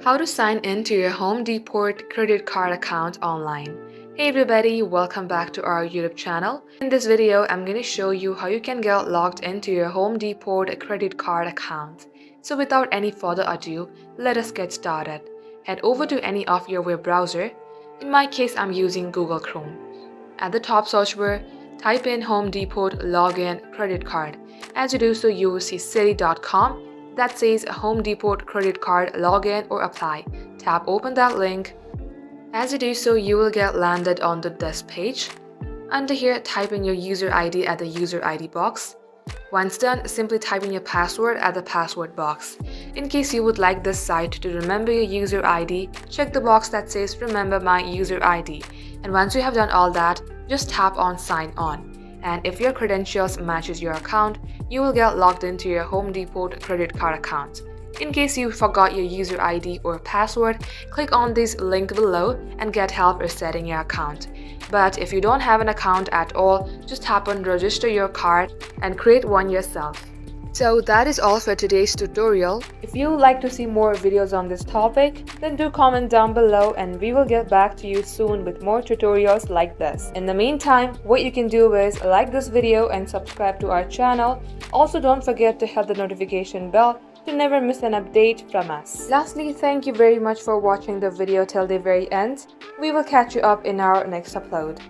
How to sign in to your Home Depot credit card account online. Hey everybody, welcome back to our YouTube channel. In this video, I'm going to show you how you can get logged into your Home Depot credit card account. So without any further ado, let us get started. Head over to any of your web browser. In my case, I'm using Google Chrome. At the top search bar, type in Home Depot login credit card. As you do so, you will see city.com that says Home Depot credit card login or apply. Tap open that link. As you do so, you will get landed on this page. Under here, type in your user ID at the user ID box. Once done, simply type in your password at the password box. In case you would like this site to remember your user ID, check the box that says remember my user ID. And once you have done all that, just tap on sign on. And if your credentials matches your account, you will get logged into your Home Depot credit card account. In case you forgot your user ID or password, click on this link below and get help resetting your account. But if you don't have an account at all, just tap on register your card and create one yourself. So that is all for today's tutorial. If you would like to see more videos on this topic, then do comment down below and we will get back to you soon with more tutorials like this. In the meantime, what you can do is like this video and subscribe to our channel. Also, don't forget to hit the notification bell to never miss an update from us. Lastly, thank you very much for watching the video till the very end. We will catch you up in our next upload.